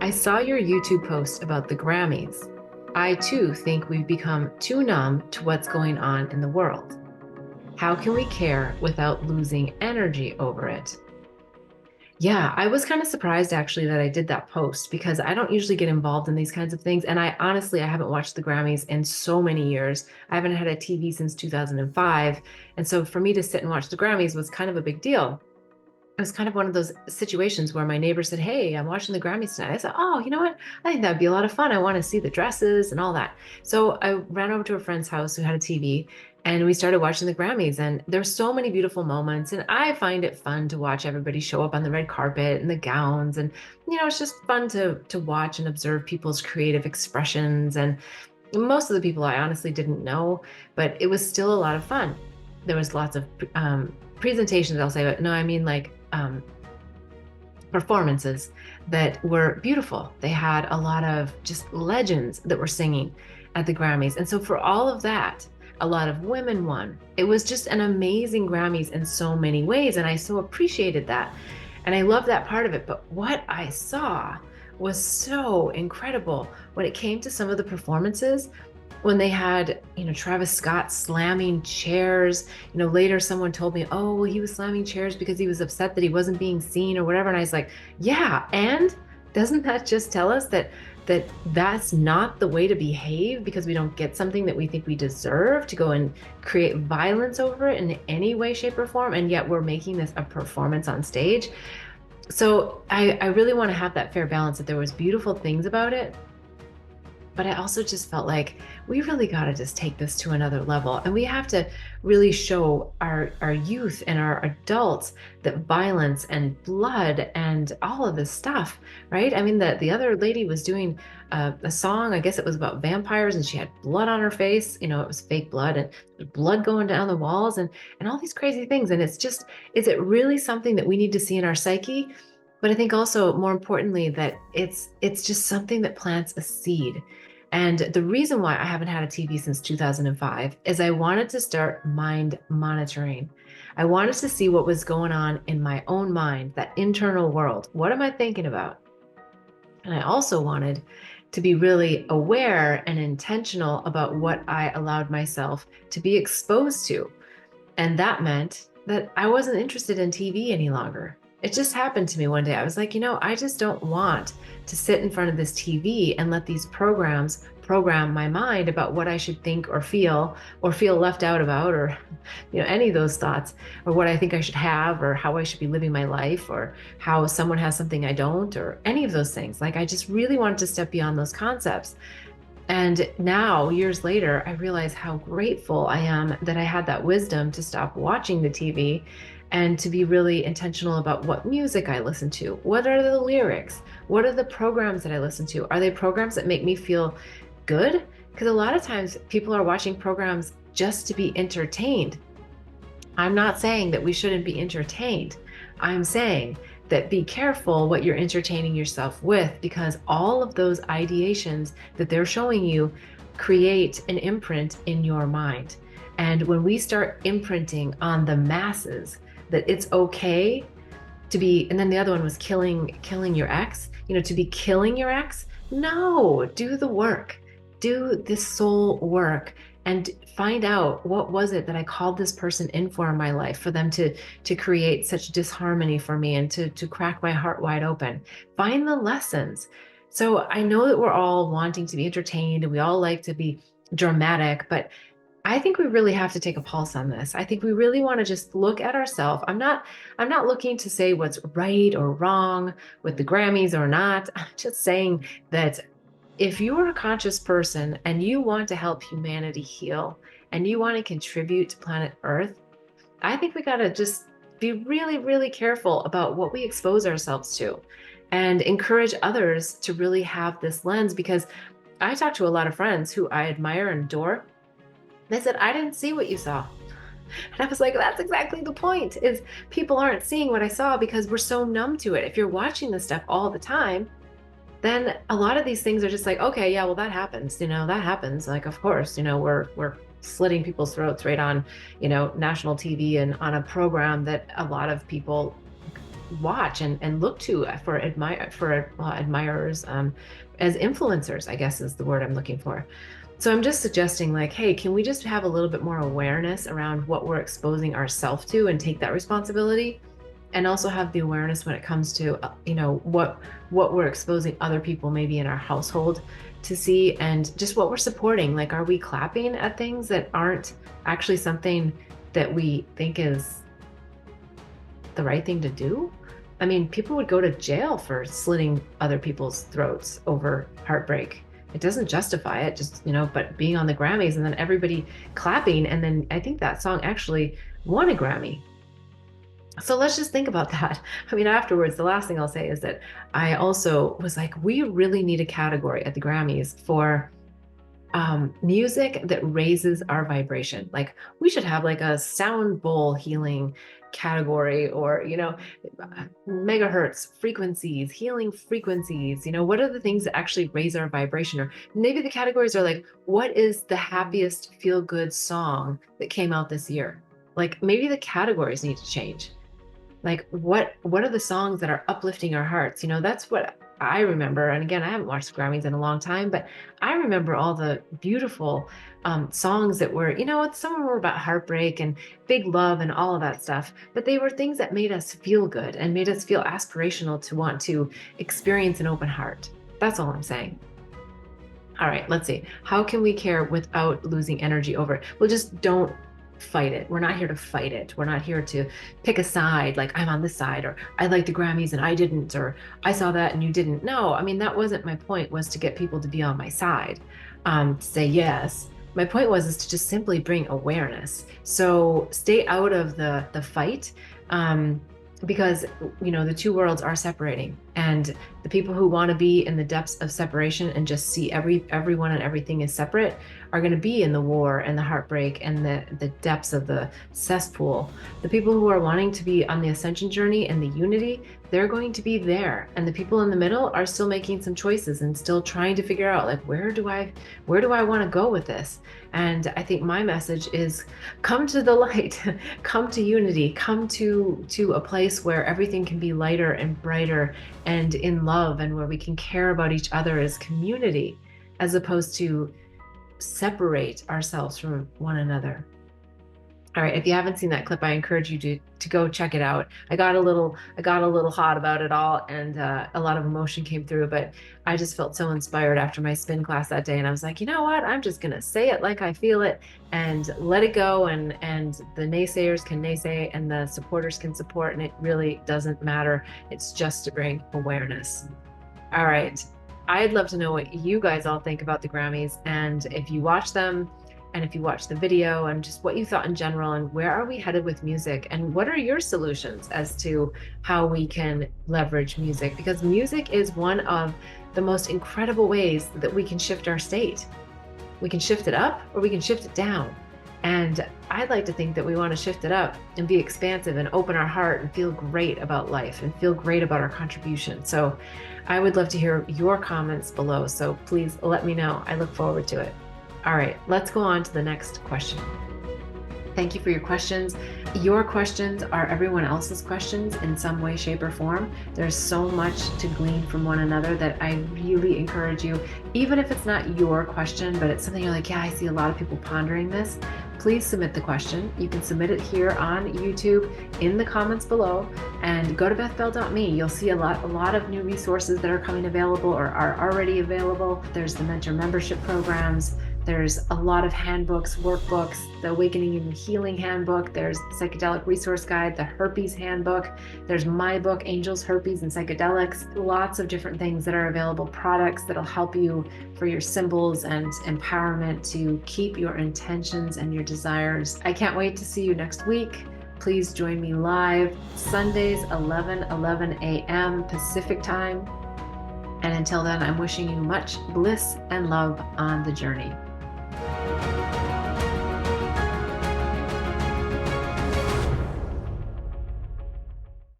I saw your YouTube post about the Grammys. I too think we've become too numb to what's going on in the world. How can we care without losing energy over it? Yeah, I was kind of surprised actually that I did that post because I don't usually get involved in these kinds of things. And I honestly, I haven't watched the Grammys in so many years. I haven't had a TV since 2005. And so for me to sit and watch the Grammys was kind of a big deal. It was kind of one of those situations where my neighbor said, "Hey, I'm watching the Grammys tonight." I said, "Oh, you know what? I think that'd be a lot of fun. I want to see the dresses and all that." So I ran over to a friend's house who had a TV and we started watching the Grammys. And there's so many beautiful moments. And I find it fun to watch everybody show up on the red carpet and the gowns. And, it's just fun to watch and observe people's creative expressions. And most of the people I honestly didn't know, but it was still a lot of fun. There was lots of presentations, I'll say, but no, I mean like performances that were beautiful. They had a lot of just legends that were singing at the Grammys. And so for all of that, a lot of women won. It was just an amazing Grammys in so many ways. And I so appreciated that. And I love that part of it. But what I saw was so incredible when it came to some of the performances when they had, Travis Scott slamming chairs. Later someone told me, oh, well, he was slamming chairs because he was upset that he wasn't being seen or whatever. And I was like, yeah, and doesn't that just tell us that's not the way to behave because we don't get something that we think we deserve, to go and create violence over it in any way, shape, or form, and yet we're making this a performance on stage. So I really want to have that fair balance, that there was beautiful things about it, but I also just felt like we really got to just take this to another level. And we have to really show our youth and our adults that violence and blood and all of this stuff, right? I mean, the other lady was doing a song, I guess it was about vampires, and she had blood on her face. It was fake blood and blood going down the walls and all these crazy things. And it's just, is it really something that we need to see in our psyche? But I think also more importantly that it's just something that plants a seed. And the reason why I haven't had a TV since 2005 is I wanted to start mind monitoring. I wanted to see what was going on in my own mind, that internal world. What am I thinking about? And I also wanted to be really aware and intentional about what I allowed myself to be exposed to. And that meant that I wasn't interested in TV any longer. It just happened to me one day. I was like, I just don't want to sit in front of this TV and let these programs program my mind about what I should think or feel left out about, or, any of those thoughts, or what I think I should have, or how I should be living my life, or how someone has something I don't, or any of those things. Like, I just really wanted to step beyond those concepts. And now, years later, I realize how grateful I am that I had that wisdom to stop watching the TV and to be really intentional about what music I listen to. What are the lyrics? What are the programs that I listen to? Are they programs that make me feel good? Because a lot of times people are watching programs just to be entertained. I'm not saying that we shouldn't be entertained. I'm saying that be careful what you're entertaining yourself with, because all of those ideations that they're showing you create an imprint in your mind. And when we start imprinting on the masses that it's okay to be, and then the other one was killing your ex, to be killing your ex. No, do the work, do this soul work, and find out what was it that I called this person in for in my life, for them to create such disharmony for me and to crack my heart wide open. Find the lessons. So I know that we're all wanting to be entertained and we all like to be dramatic, but I think we really have to take a pulse on this. I think we really want to just look at ourselves. I'm not looking to say what's right or wrong with the Grammys or not. I'm just saying that if you are a conscious person and you want to help humanity heal and you want to contribute to planet Earth, I think we got to just be really, really careful about what we expose ourselves to and encourage others to really have this lens. Because I talk to a lot of friends who I admire and adore. They said, I didn't see what you saw. And I was like, that's exactly the point, is people aren't seeing what I saw because we're so numb to it. If you're watching this stuff all the time, then a lot of these things are just like, okay, yeah, well, that happens. That happens. Like, of course, we're slitting people's throats right on, national TV and on a program that a lot of people watch and look to for admirers, as influencers, I guess is the word I'm looking for. So I'm just suggesting, like, hey, can we just have a little bit more awareness around what we're exposing ourselves to and take that responsibility? And also have the awareness when it comes to, what we're exposing other people maybe in our household to see, and just what we're supporting. Like, are we clapping at things that aren't actually something that we think is the right thing to do? I mean, people would go to jail for slitting other people's throats over heartbreak. It doesn't justify it, just, but being on the Grammys and then everybody clapping. And then I think that song actually won a Grammy. So let's just think about that. I mean, afterwards, the last thing I'll say is that I also was like, we really need a category at the Grammys for music that raises our vibration. Like, we should have like a sound bowl healing category, or megahertz frequencies, healing frequencies. What are the things that actually raise our vibration? Or maybe the categories are like, what is the happiest feel good song that came out this year? Like, maybe the categories need to change. Like, what are the songs that are uplifting our hearts? That's what I remember. And again, I haven't watched the Grammys in a long time, but I remember all the beautiful songs that were, some were about heartbreak and big love and all of that stuff, but they were things that made us feel good and made us feel aspirational to want to experience an open heart. That's all I'm saying. All right, let's see. How can we care without losing energy over it? Well, just don't fight it. We're not here to fight it. We're not here to pick a side, like, I'm on this side, or I like the Grammys and I didn't, or I saw that and you didn't. No, I mean, that wasn't my point, was to get people to be on my side, to say yes. My point is to just simply bring awareness. So stay out of the fight, because the two worlds are separating, and the people who want to be in the depths of separation and just see everyone and everything is separate are going to be in the war and the heartbreak and the depths of the cesspool. The people who are wanting to be on the ascension journey and the unity, they're going to be there, and the people in the middle are still making some choices and still trying to figure out, like, where do I want to go with this? And I think my message is, come to the light, come to unity, come to a place where everything can be lighter and brighter and in love, and where we can care about each other as community, as opposed to separate ourselves from one another. All right, if you haven't seen that clip, I encourage you to go check it out. I got a little hot about it all, and a lot of emotion came through, but I just felt so inspired after my spin class that day, and I was like, you know what? I'm just gonna say it like I feel it and let it go, and the naysayers can naysay and the supporters can support, and it really doesn't matter. It's just to bring awareness. All right. I'd love to know what you guys all think about the Grammys, and if you watch them, and if you watch the video, and just what you thought in general, and where are we headed with music, and what are your solutions as to how we can leverage music? Because music is one of the most incredible ways that we can shift our state. We can shift it up or we can shift it down. And I'd like to think that we want to shift it up and be expansive and open our heart and feel great about life and feel great about our contribution. So I would love to hear your comments below. So please let me know. I look forward to it. All right, let's go on to the next question. Thank you for your questions. Your questions are everyone else's questions in some way, shape, or form. There's so much to glean from one another that I really encourage you, even if it's not your question, but it's something you're like, yeah, I see a lot of people pondering this. Please submit the question. You can submit it here on YouTube in the comments below, and go to bethbell.me. You'll see a lot of new resources that are coming available or are already available. There's the mentor membership programs. There's a lot of handbooks, workbooks, the Awakening and Healing Handbook. There's the Psychedelic Resource Guide, the Herpes Handbook. There's my book, Angels, Herpes, and Psychedelics. Lots of different things that are available, products that'll help you for your symbols and empowerment to keep your intentions and your desires. I can't wait to see you next week. Please join me live Sundays, 11 a.m. Pacific time. And until then, I'm wishing you much bliss and love on the journey.